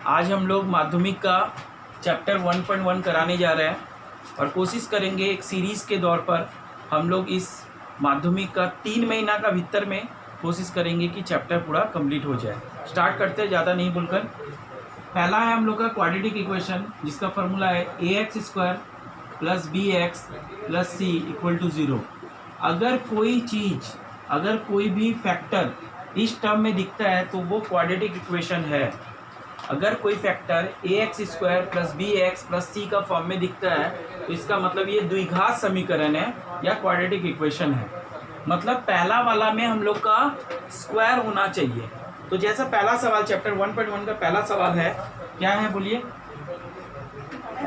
आज हम लोग माध्यमिक का चैप्टर 1.1 कराने जा रहे हैं और कोशिश करेंगे एक सीरीज़ के दौर पर हम लोग इस माध्यमिक का 3 महीना का भीतर में कोशिश करेंगे कि चैप्टर पूरा कंप्लीट हो जाए। स्टार्ट करते हैं ज़्यादा नहीं बोलकर। पहला है हम लोग का क्वाड्रेटिक इक्वेशन जिसका फॉर्मूला है ax² + bx + c = 0। अगर कोई भी फैक्टर इस टर्म में दिखता है तो वो क्वाड्रेटिक इक्वेशन है। अगर कोई फैक्टर ax² + bx + c का फॉर्म में दिखता है तो इसका मतलब ये द्विघात समीकरण है या क्वाड्रेटिक इक्वेशन है। मतलब पहला वाला में हम लोग का स्क्वायर होना चाहिए। तो जैसा पहला सवाल चैप्टर 1.1 का पहला सवाल है, क्या है बोलिए?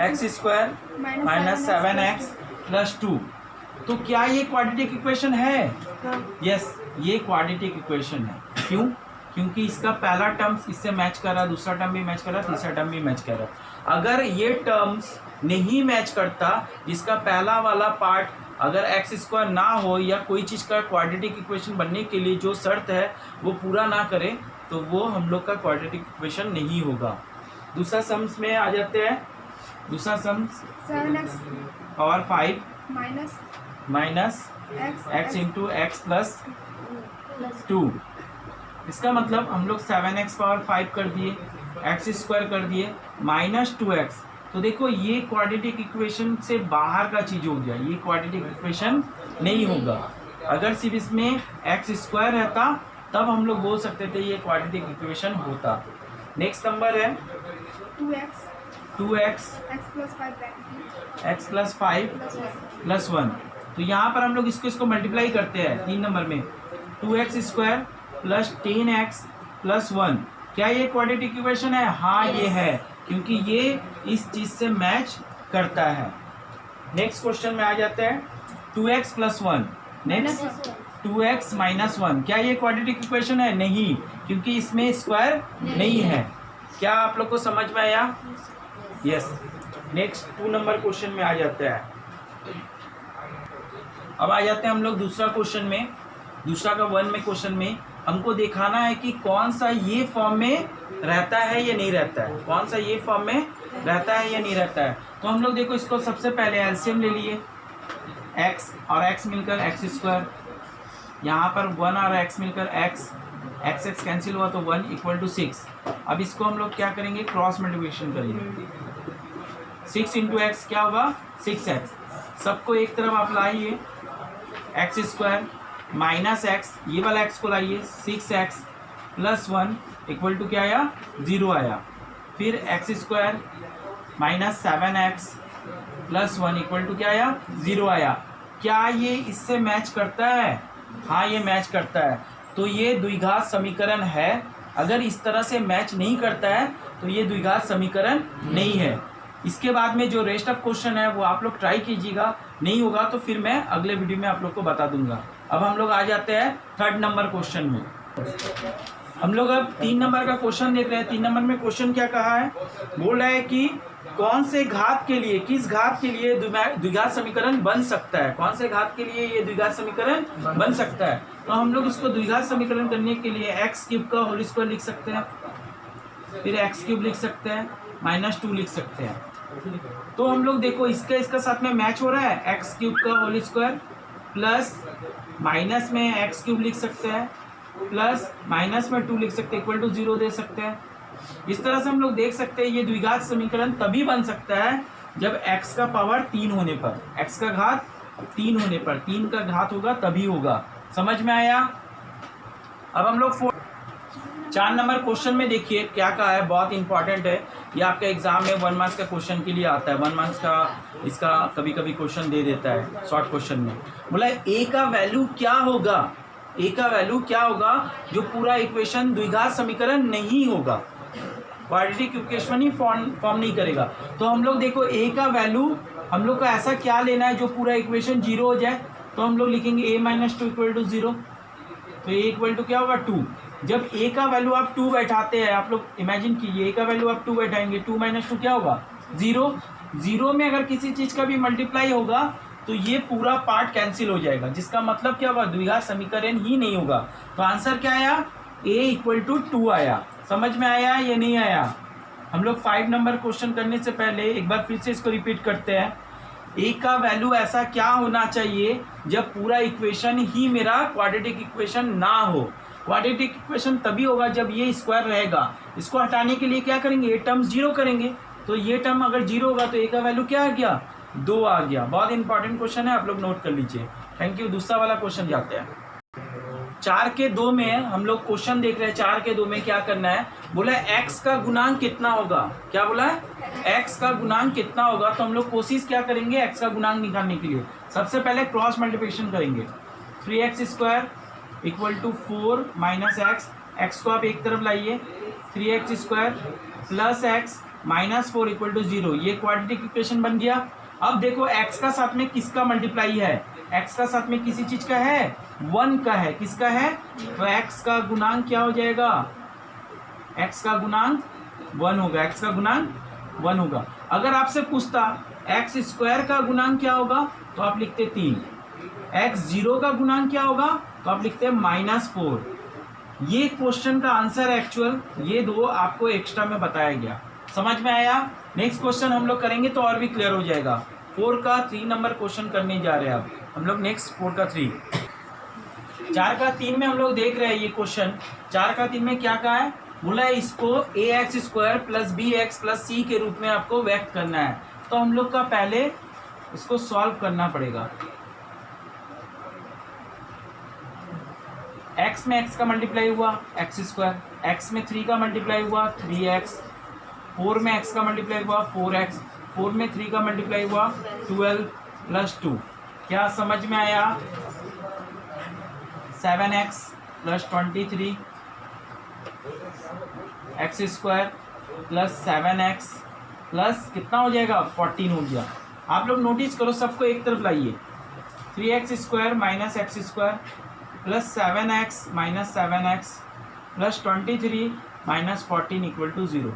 x² - 7x + 2। तो क्या ये क्वाड्रेटिक इक्वेशन है? यस, ये क्वाड्रेटिक इक्वेशन है। क्यों? क्योंकि इसका पहला टर्म्स इससे मैच कर रहा है, दूसरा टर्म भी मैच कर रहा है, तीसरा टर्म भी मैच कर रहा है। अगर ये टर्म्स नहीं मैच करता, इसका पहला वाला पार्ट अगर x² ना हो या कोई चीज़ का क्वाड्रेटिक इक्वेशन बनने के लिए जो शर्त है वो पूरा ना करे तो वो हम लोग का क्वाड्रेटिक इक्वेशन नहीं होगा। दूसरा सम्स में आ जाते हैं। दूसरा sums 7x power 5 minus x × x + 2। इसका मतलब हम लोग 7x पावर 5 कर दिए, x² कर दिए, -2x। तो देखो ये क्वाड्रेटिक इक्वेशन से बाहर का चीज़ हो गया, ये क्वाड्रेटिक इक्वेशन नहीं होगा। अगर सिर्फ इसमें x² रहता तब हम लोग बोल सकते थे ये क्वाड्रेटिक इक्वेशन होता। नेक्स्ट नंबर है 2x x + 5 + 1। तो यहाँ पर हम लोग इसको मल्टीप्लाई करते हैं 3 नंबर में। 2x² + 10x + 1। क्या ये क्वाड्रेटिक इक्वेशन है? हाँ ये है, क्योंकि ये इस चीज़ से मैच करता है। नेक्स्ट क्वेश्चन में आ जाते हैं 2x + 1। Next 2x - 1। क्या ये क्वाड्रेटिक इक्वेशन है? नहीं, क्योंकि इसमें स्क्वायर नहीं है। क्या आप लोग को समझ में आया? यस। नेक्स्ट 2 नंबर क्वेश्चन में आ जाते हैं। अब आ जाते हैं हम लोग दूसरा क्वेश्चन में। दूसरा का 1 में क्वेश्चन में हमको दिखाना है कि कौन सा ये फॉर्म में रहता है या नहीं रहता है, कौन सा ये फॉर्म में रहता है या नहीं रहता है। तो हम लोग देखो इसको सबसे पहले एलसीएम ले लिए। x और x मिलकर x², यहाँ पर 1 और x मिलकर x कैंसिल हुआ तो 1 = 6। अब इसको हम लोग क्या करेंगे? क्रॉस मल्टीप्लिकेशन करेंगे। 6 × x क्या होगा? 6x। सबको एक तरफ आप लाइए, x² -x, ये वाला x को लाइए, 6x + 1 = क्या आया? 0 आया। फिर x² - 7x + 1 = क्या आया? 0 आया। क्या ये इससे मैच करता है? हाँ ये मैच करता है। तो ये द्विघात समीकरण है। अगर इस तरह से मैच नहीं करता है तो ये द्विघात समीकरण नहीं है। इसके बाद में जो रेस्ट ऑफ क्वेश्चन है वो आप लोग ट्राई कीजिएगा, नहीं होगा तो फिर मैं अगले वीडियो में आप लोग को बता दूंगा। अब हम लोग आ जाते हैं 3rd नंबर क्वेश्चन में। हम लोग अब 3 नंबर का क्वेश्चन देख रहे हैं। 3 नंबर में क्वेश्चन क्या कहा है? बोल रहा है कि कौन से घात के लिए, किस घात के लिए द्विघात समीकरण बन सकता है, कौन से घात के लिए ये द्विघात समीकरण बन सकता है। तो हम लोग इसको द्विघात समीकरण करने के लिए x³ का होल स्क्वायर लिख सकते हैं, फिर x³ लिख सकते हैं, -2 लिख सकते हैं। तो हम लोग देखो इसका साथ में मैच हो रहा है। x³ का होल स्क्वायर प्लस माइनस में x³ लिख सकते हैं, प्लस माइनस में 2 लिख सकते हैं, = 0 दे सकते हैं। इस तरह से हम लोग देख सकते हैं ये द्विघात समीकरण तभी बन सकता है जब x का पावर 3 होने पर, x का घात 3 होने पर, 3 का घात होगा तभी होगा। समझ में आया? अब हम लोग 4 नंबर क्वेश्चन में देखिए क्या कहा है, बहुत इंपॉर्टेंट है। ये आपके एग्जाम में 1 मार्क्स का क्वेश्चन के लिए आता है। 1 मार्क्स का इसका कभी कभी क्वेश्चन दे देता है शॉर्ट क्वेश्चन में। बोला a का वैल्यू क्या होगा? a का वैल्यू क्या होगा जो पूरा इक्वेशन द्विघात समीकरण नहीं होगा, क्वाड्रेटिक इक्वेशन ही फॉर्म नहीं करेगा। तो हम लोग देखो a का वैल्यू हम लोग को ऐसा क्या लेना है जो पूरा इक्वेशन 0 हो जाए। तो हम लोग लिखेंगे a - 2 = 0। तो a = क्या होगा? 2। जब a का वैल्यू आप 2 बैठाते हैं, आप लोग इमेजिन कीजिए a का वैल्यू आप 2 बैठाएंगे, 2 - 2 क्या होगा? 0। 0 में अगर किसी चीज़ का भी मल्टीप्लाई होगा तो ये पूरा पार्ट कैंसिल हो जाएगा, जिसका मतलब क्या होगा? द्विघात समीकरण ही नहीं होगा। तो आंसर क्या आया? a इक्वल टू 2 आया। समझ में आया या नहीं आया? हम लोग 5 नंबर क्वेश्चन करने से पहले एक बार फिर से इसको रिपीट करते हैं। a का वैल्यू ऐसा क्या होना चाहिए जब पूरा इक्वेशन ही मेरा क्वाड्रेटिक इक्वेशन ना हो। क्वाड्रेटिक इक्वेशन तभी होगा जब ये स्क्वायर रहेगा। इसको हटाने के लिए क्या करेंगे, ये टर्म्स जीरो करेंगे। तो ये टर्म अगर जीरो होगा तो a का वैल्यू क्या आ गया, 2 आ गया। बहुत इंपॉर्टेंट क्वेश्चन है, आप लोग नोट कर लीजिए। Thank you. दूसरा वाला क्वेश्चन जाते हैं। 4 के 2 में हम लोग क्वेश्चन देख रहे हैं। 4 के 2 में क्या करना है, बोला है x का गुणांक कितना होगा। क्या बोला है, x का गुणांक कितना होगा। तो हम लोग कोशिश क्या करेंगे x का गुणांक निकालने के लिए। सबसे पहले क्रॉस मल्टीप्लिकेशन करेंगे। 3x² equal to 4 minus x को आप एक तरफ लाइए। 3x² plus x minus 4 equal to 0। ये क्वाड्रेटिक इक्वेशन बन गया। अब देखो x का साथ में किसका मल्टीप्लाई है, x का साथ में किसी चीज का है, 1 का है। किसका है, तो x का गुणांक क्या हो जाएगा, x का गुणांक 1 होगा। x का गुणांक 1 होगा। अगर आपसे पूछता x² का गुणांक क्या होगा, तो आप लिखते 3। x0 का गुणांक क्या होगा, तो आप लिखते -4। ये क्वेश्चन का आंसर एक्चुअल ये दो आपको एक्स्ट्रा में बताया गया। समझ में आया? नेक्स्ट क्वेश्चन हम लोग करेंगे तो और भी क्लियर हो जाएगा। 4 का 3 नंबर क्वेश्चन करने जा रहे हैं अब हम लोग। नेक्स्ट 4 का 3। 4 का 3 में हम लोग देख रहे हैं ये क्वेश्चन। 4 का 3 में क्या कहा है, बोला है इसको ax² plus bx plus c के रूप में आपको व्यक्त करना है। तो हम लोग का पहले इसको सॉल्व करना पड़ेगा। x में x का मल्टीप्लाई हुआ x², x में 3 का मल्टीप्लाई हुआ 3x, 4 में x का मल्टीप्लाई हुआ 4x, 4 में 3 का मल्टीप्लाई हुआ 12 प्लस 2। क्या समझ में आया? 7x plus 23 x² plus 7x plus कितना हो जाएगा, 14 हो गया। आप लोग नोटिस करो, सबको एक तरफ लाइए। 3x² minus x² plus 7x minus 7x plus 23 minus 14 equal to 0।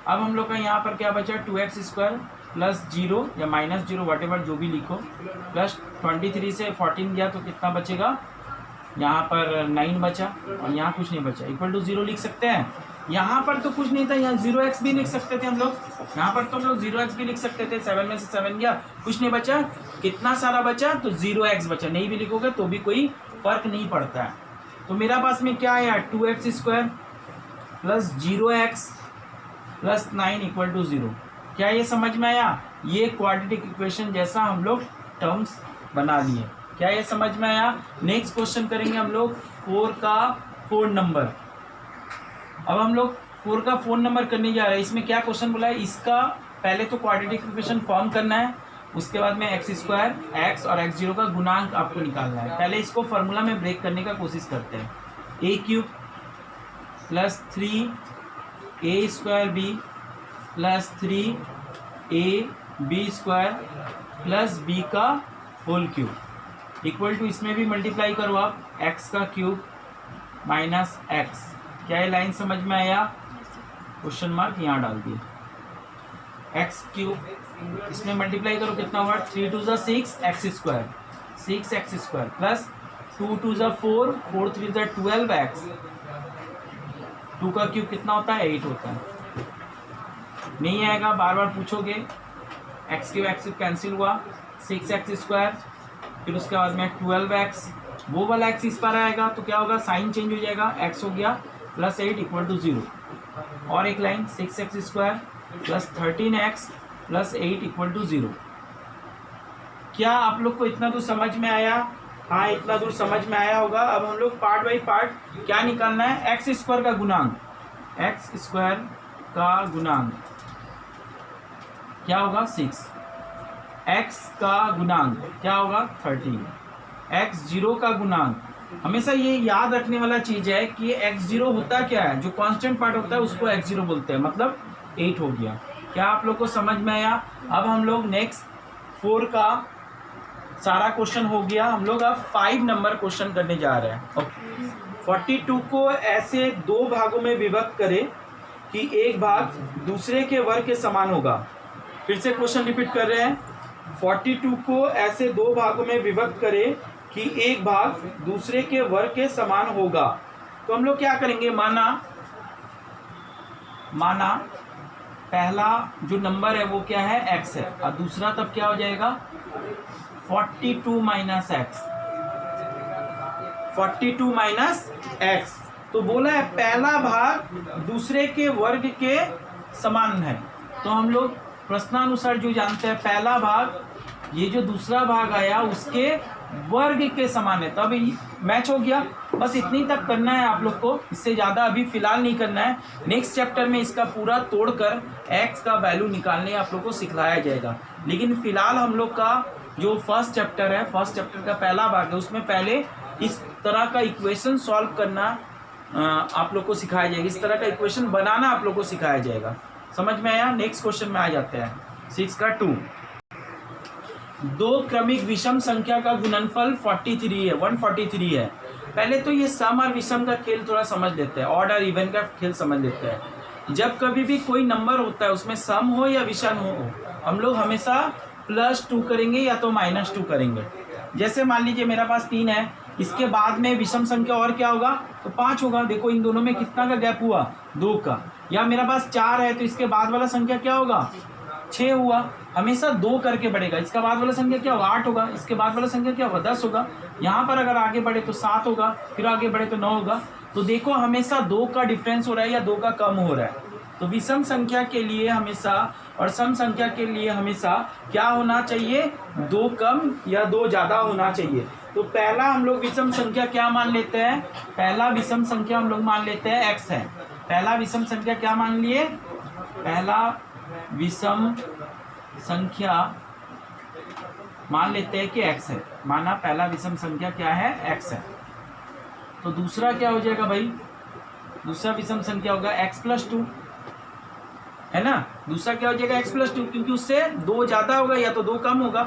अब हम लोग का यहाँ पर क्या बचा, 2x² प्लस 0 या माइनस 0 वट एवर जो भी लिखो, प्लस 23 से 14 गया तो कितना बचेगा, यहाँ पर 9 बचा और यहाँ कुछ नहीं बचा, इक्वल टू 0 लिख सकते हैं। यहाँ पर तो कुछ नहीं था, यहाँ 0x भी लिख सकते थे हम लोग। यहाँ पर तो हम लोग 0x भी लिख सकते थे। 7 में से 7 गया, कुछ नहीं बचा। कितना सारा बचा, तो 0x बचा। नहीं भी लिखोगे तो भी कोई फर्क नहीं पड़ता है। तो मेरा पास में क्या आया, 2x² plus 0x plus 9 equal to 0। क्या ये समझ में आया? ये क्वाड्रेटिक इक्वेशन जैसा हम लोग टर्म्स बना लिए। क्या ये समझ में आया? नेक्स्ट क्वेश्चन करेंगे हम लोग 4 का 4 नंबर। अब हम लोग 4 का 4 नंबर करने जा रहे हैं। इसमें क्या क्वेश्चन बोला है, इसका पहले तो क्वाड्रेटिक इक्वेशन फॉर्म करना है, उसके बाद में x² x और x0 का गुणांक आपको निकालना है। पहले इसको फॉर्मूला में ब्रेक करने का कोशिश करते हैं। a³ plus 3a² b plus 3ab² plus b का होल क्यूब इक्वल टू, इसमें भी मल्टीप्लाई करो आप, x का क्यूब माइनस x। क्या ये लाइन समझ में आया? क्वेश्चन मार्क यहाँ डाल दिए। x³ इसमें मल्टीप्लाई करो, कितना हुआ, 3 2 6 x² 6x² प्लस 2 2 4 4 3 12x। 2 का क्यूब कितना होता है, 8 होता है। नहीं आएगा, बार बार पूछोगे। x³ कैंसिल हुआ, 6x², फिर उसके बाद में 12x, वो वाला x इस पर आएगा तो क्या होगा, साइन चेंज हो जाएगा, x हो गया प्लस 8 इक्वल टू 0। और एक लाइन 6x² प्लस 13x प्लस 8 इक्वल टू 0। क्या आप लोग को इतना दूर समझ में आया? हाँ, इतना दूर समझ में आया होगा। अब हम लोग पार्ट बाई पार्ट क्या निकालना है, x² का गुणांक। x² का गुणांक क्या होगा, 6। x का गुणांक क्या होगा, 13। x0 का गुणांक, हमेशा ये याद रखने वाला चीज है कि x0 होता क्या है, जो कांस्टेंट पार्ट होता है उसको x0 बोलते हैं, मतलब 8 हो गया। क्या आप लोग को समझ में आया? अब हम लोग नेक्स्ट 4 का सारा क्वेश्चन हो गया। हम लोग अब 5 नंबर क्वेश्चन करने जा रहे हैं। 42 को ऐसे 2 भागों में विभक्त करें कि एक भाग दूसरे के वर्ग के समान होगा। फिर से क्वेश्चन रिपीट कर रहे हैं। 42 को ऐसे 2 भागों में विभक्त करें कि एक भाग दूसरे के वर्ग के समान होगा। तो हम लोग क्या करेंगे, माना पहला जो नंबर है वो क्या है, x है, और दूसरा तब क्या हो जाएगा 42 माइनस एक्स, 42 माइनस एक्स। तो बोला है पहला भाग दूसरे के वर्ग के समान है। तो हम लोग प्रश्नानुसार जो जानते हैं पहला भाग ये जो दूसरा भाग आया उसके वर्ग के समान है, तब मैच हो गया। बस इतनी तक करना है आप लोग को, इससे ज़्यादा अभी फिलहाल नहीं करना है। नेक्स्ट चैप्टर में इसका पूरा तोड़कर x का वैल्यू निकालने आप लोग को सिखलाया जाएगा। लेकिन फिलहाल हम लोग का जो फर्स्ट चैप्टर है, फर्स्ट चैप्टर का पहला भाग है, उसमें पहले इस तरह का इक्वेशन सॉल्व करना आप लोग को सिखाया जाएगा, इस तरह का इक्वेशन बनाना आप लोग को सिखाया जाएगा। समझ में आया? नेक्स्ट क्वेश्चन में आ जाते हैं 6 का 2। दो क्रमिक विषम संख्या का गुणनफल 43 है, 143 है। पहले तो ये सम और विषम का खेल थोड़ा समझ लेते हैं, ऑड और इवन का खेल समझ लेते हैं। जब कभी भी कोई नंबर होता है उसमें सम हो या विषम हो, हम लोग हमेशा +2 करेंगे या तो -2 करेंगे। जैसे मान लीजिए मेरा पास 3 है, इसके बाद में विषम संख्या और क्या होगा तो 5 होगा। देखो इन दोनों में कितना का गैप हुआ, 2 का। या मेरा पास 4 है तो इसके बाद वाला संख्या क्या होगा 6 हुआ। हमेशा 2 करके बढ़ेगा। इसका बाद वाला संख्या क्या होगा 8 होगा, इसके बाद वाला संख्या क्या होगा 10 होगा। यहाँ पर अगर आगे बढ़े तो 7 होगा, फिर आगे बढ़े तो 9 होगा। तो देखो हमेशा 2 का डिफरेंस हो रहा है या 2 का कम हो रहा है। तो विषम संख्या के लिए हमेशा और सम संख्या के लिए हमेशा क्या होना चाहिए, 2 कम या 2 ज़्यादा होना चाहिए। तो पहला हम लोग विषम संख्या क्या मान लेते हैं, पहला विषम संख्या हम लोग मान लेते हैं x है। पहला विषम संख्या क्या मान लिए, पहला विषम संख्या मान लेते हैं कि x है। माना पहला विषम संख्या क्या है x है। तो दूसरा क्या हो जाएगा भाई, दूसरा विषम संख्या होगा x + 2 है ना। दूसरा क्या हो जाएगा x + 2, क्योंकि उससे 2 ज़्यादा होगा या तो 2 कम होगा।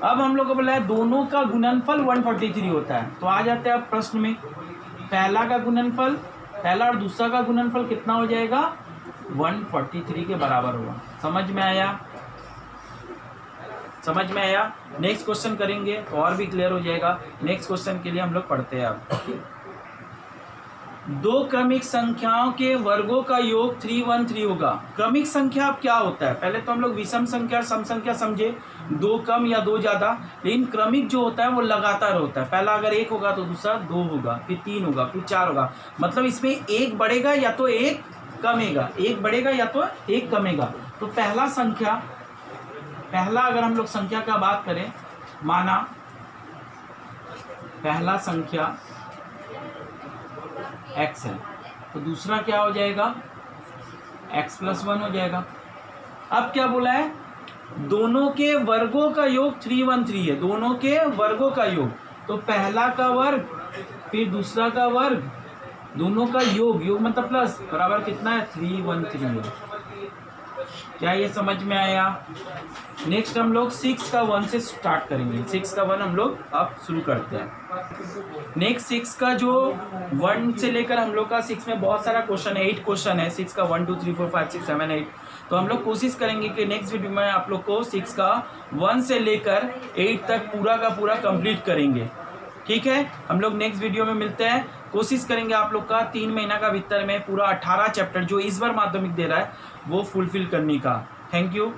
अब हम लोग को बोला है दोनों का गुणनफल 143 होता है। तो आ जाते हैं अब प्रश्न में, पहला का गुणनफल, पहला और दूसरा का गुणनफल कितना हो जाएगा 143 के बराबर होगा। समझ में आया? समझ में आया? नेक्स्ट क्वेश्चन करेंगे तो और भी क्लियर हो जाएगा। नेक्स्ट क्वेश्चन के लिए हम लोग पढ़ते हैं अब। दो क्रमिक संख्याओं के वर्गों का योग 313 होगा। क्रमिक संख्या अब क्या होता है, पहले तो हम लोग विषम संख्या और सम संख्या समझे, 2 कम या 2 ज़्यादा। लेकिन क्रमिक जो होता है वो लगातार होता है। पहला अगर 1 होगा तो दूसरा 2 होगा, फिर 3 होगा, फिर 4 होगा। मतलब इसमें 1 बढ़ेगा या तो 1 कमेगा, 1 बढ़ेगा या तो 1 कमेगा। तो पहला संख्या, पहला अगर हम लोग संख्या का बात करें, माना पहला संख्या x है, तो दूसरा क्या हो जाएगा x + 1 हो जाएगा। अब क्या बोला है, दोनों के वर्गों का योग 313 है, दोनों के वर्गों का योग। तो पहला का वर्ग फिर दूसरा का वर्ग, दोनों का योग, योग मतलब प्लस, बराबर कितना है 313 है। क्या ये समझ में आया? नेक्स्ट हम लोग 6 का 1 से स्टार्ट करेंगे। 6 का 1 हम लोग अब शुरू करते हैं। नेक्स्ट 6 का जो 1 से लेकर हम लोग का 6 में बहुत सारा क्वेश्चन है, 8 क्वेश्चन है। 6 का 1 2 3 4 5 6 7 8। तो हम लोग कोशिश करेंगे कि नेक्स्ट वीडियो में आप लोग को 6 का 1 से लेकर 8 तक पूरा का पूरा कंप्लीट करेंगे। ठीक है, हम लोग नेक्स्ट वीडियो में मिलते हैं। कोशिश करेंगे आप लोग का 3 महीना का भीतर में पूरा 18 चैप्टर जो इस बार माध्यमिक दे रहा है वो फुलफिल करने का। Thank you.